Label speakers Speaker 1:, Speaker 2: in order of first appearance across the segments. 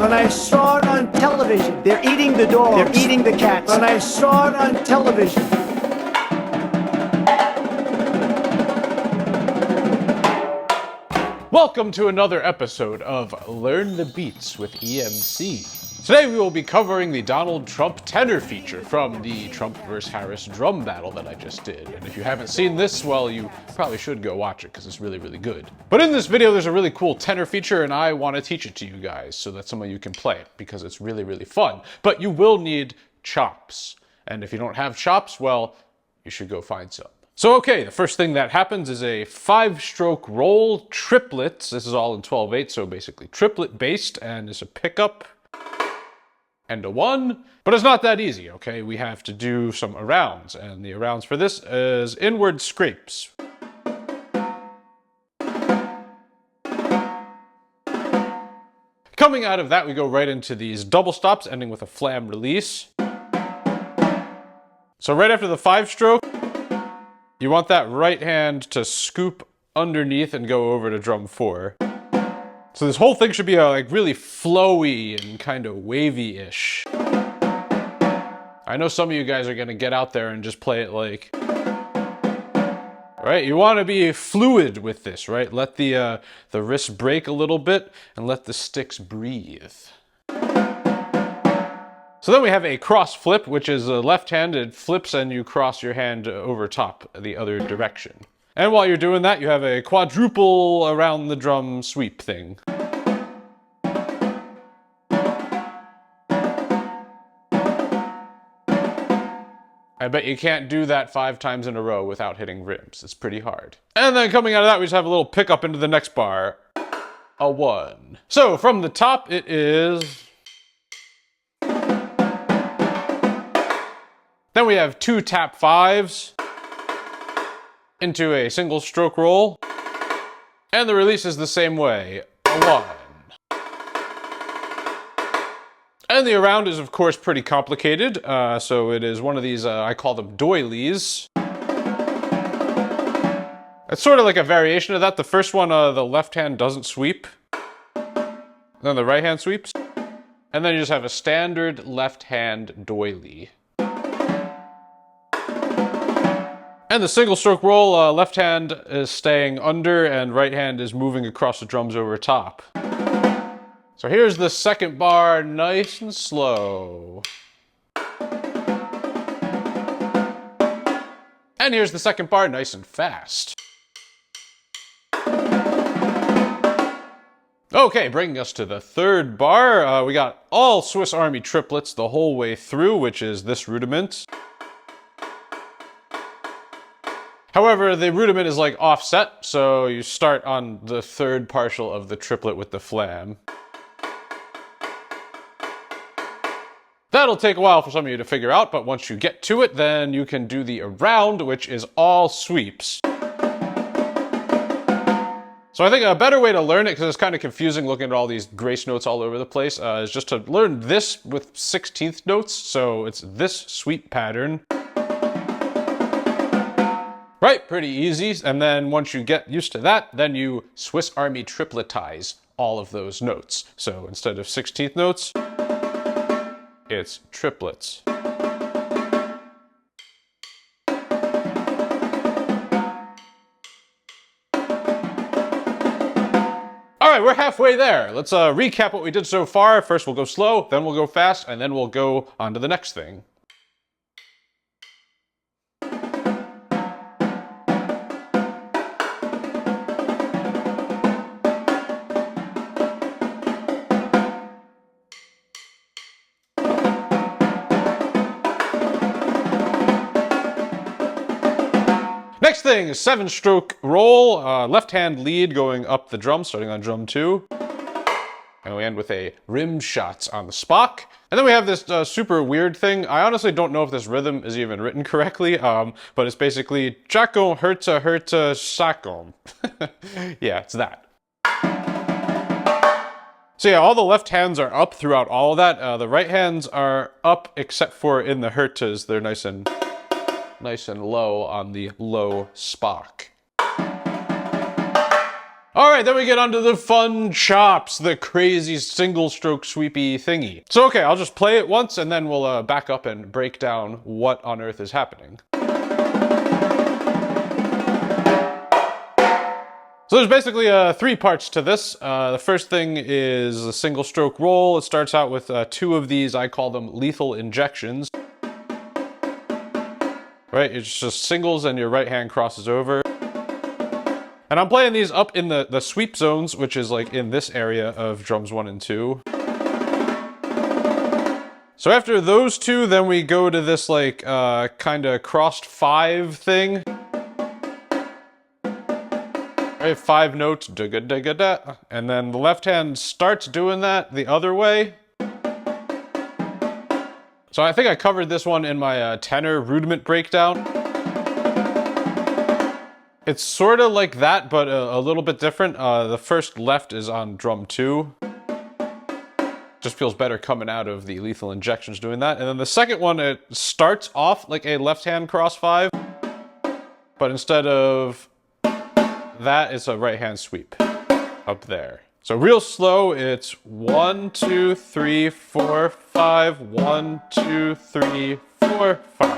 Speaker 1: When I saw it on television. They're eating the dogs. They're eating the cats. When I saw it on television.
Speaker 2: Welcome to another episode of Learn the Beats with EMC. Today we will be covering the Donald Trump tenor feature from the Trump vs. Harris drum battle that I just did. And if you haven't seen this, well, you probably should go watch it because it's really, really good. But in this video, there's a really cool tenor feature and I want to teach it to you guys so that some of you can play it because it's really, really fun. But you will need chops. And if you don't have chops, well, you should go find some. So okay, the first thing that happens is a 5-stroke roll triplets. This is all in 12/8, so basically triplet based, and it's a pickup and a 1. But it's not that easy, okay? We have to do some arounds, and the arounds for this is inward scrapes. Coming out of that, we go right into these double stops, ending with a flam release. So right after the 5-stroke, you want that right hand to scoop underneath and go over to drum 4. So this whole thing should be like really flowy and kind of wavy-ish. I know some of you guys are gonna get out there and just play it like, right? You want to be fluid with this, right? Let the wrist break a little bit and let the sticks breathe. So then we have a cross flip, which is a left-handed flips and you cross your hand over top the other direction. And while you're doing that, you have a quadruple around the drum sweep thing. I bet you can't do that 5 times in a row without hitting rims. It's pretty hard. And then coming out of that, we just have a little pickup into the next bar. A 1. So from the top, it is... Then we have 2 tap 5s into a single stroke roll. And the release is the same way, a 1. And the around is of course pretty complicated. So it is one of these, I call them doilies. It's sort of like a variation of that. The first one, the left hand doesn't sweep. Then the right hand sweeps. And then you just have a standard left hand doily. And the single stroke roll, left hand is staying under and right hand is moving across the drums over top. So here's the second bar, nice and slow. And here's the second bar, nice and fast. Okay, bringing us to the third bar, we got all Swiss Army triplets the whole way through, which is this rudiment. However, the rudiment is like offset, so you start on the third partial of the triplet with the flam. That'll take a while for some of you to figure out, but once you get to it, then you can do the around, which is all sweeps. So I think a better way to learn it, because it's kind of confusing looking at all these grace notes all over the place, is just to learn this with 16th notes. So it's this sweep pattern. Right, pretty easy. And then once you get used to that, then you Swiss Army tripletize all of those notes. So instead of 16th notes, it's triplets. All right, we're halfway there. Let's recap what we did so far. First we'll go slow, then we'll go fast, and then we'll go on to the next thing. Next thing is 7-stroke roll, left hand lead going up the drum, starting on drum 2. And we end with a rim shots on the spock. And then we have this super weird thing. I honestly don't know if this rhythm is even written correctly, but it's basically Chaco Herta Herta Sacom. Yeah, it's that. So yeah, all the left hands are up throughout all of that. The right hands are up except for in the hertas. They're nice and low on the low spock. All right, then we get onto the fun chops, the crazy single stroke sweepy thingy. So okay, I'll just play it once and then we'll back up and break down what on earth is happening. So there's basically 3 parts to this. The first thing is a single stroke roll. It starts out with 2 of these, I call them lethal injections. Right, it's just singles and your right hand crosses over. And I'm playing these up in the sweep zones, which is like in this area of drums 1 and 2. So after those 2, then we go to this like kind of crossed 5 thing. Right, 5 notes, da-ga-da-ga-da. And then the left hand starts doing that the other way. So I think I covered this one in my tenor rudiment breakdown. It's sort of like that, but a little bit different. The first left is on drum 2. Just feels better coming out of the lethal injections doing that. And then the second one, it starts off like a left hand cross 5, but instead of that, it's a right hand sweep up there. So real slow, it's 1, 2, 3, 4, 5, 1, 2, 3, 4, 5.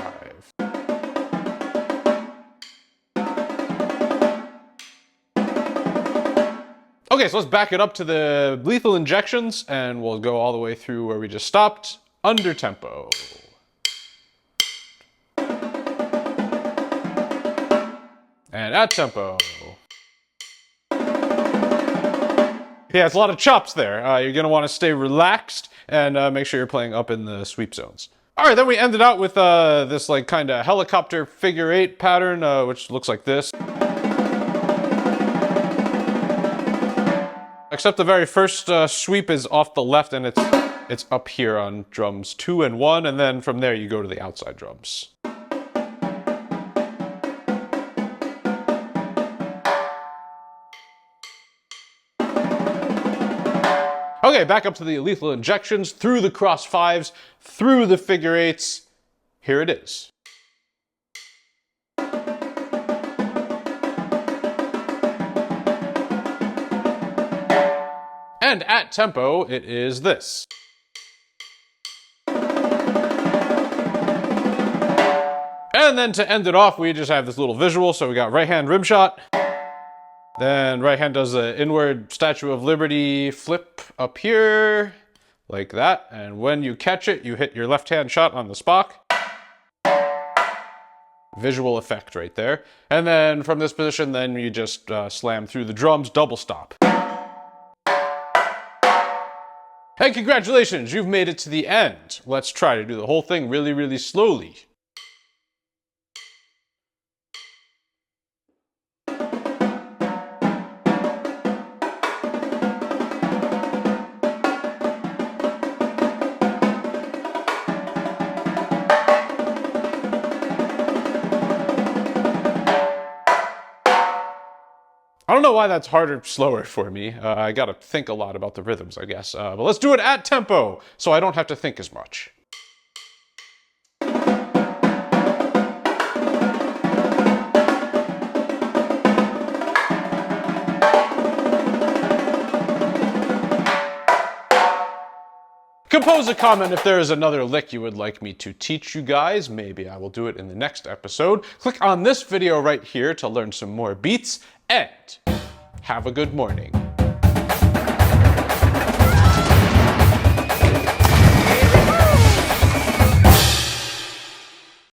Speaker 2: Okay, so let's back it up to the lethal injections and we'll go all the way through where we just stopped, under tempo. And at tempo. Yeah, it's a lot of chops there. You're gonna wanna stay relaxed and make sure you're playing up in the sweep zones. All right, then we ended out with this like kind of helicopter figure 8 pattern, which looks like this. Except the very first sweep is off the left and it's up here on drums 2 and 1, and then from there you go to the outside drums. Okay, back up to the lethal injections, through the cross 5s, through the figure 8s. Here it is. And at tempo, it is this. And then to end it off, we just have this little visual. So we got right hand rim shot. Then right hand does the inward Statue of Liberty flip up here, like that. And when you catch it, you hit your left hand shot on the spock. Visual effect right there. And then from this position, then you just slam through the drums, double stop. Hey, congratulations, you've made it to the end. Let's try to do the whole thing really, really slowly. I don't know why that's harder, slower for me. I gotta think a lot about the rhythms, I guess. But let's do it at tempo, so I don't have to think as much. Compose a comment if there is another lick you would like me to teach you guys. Maybe I will do it in the next episode. Click on this video right here to learn some more beats, and have a good morning.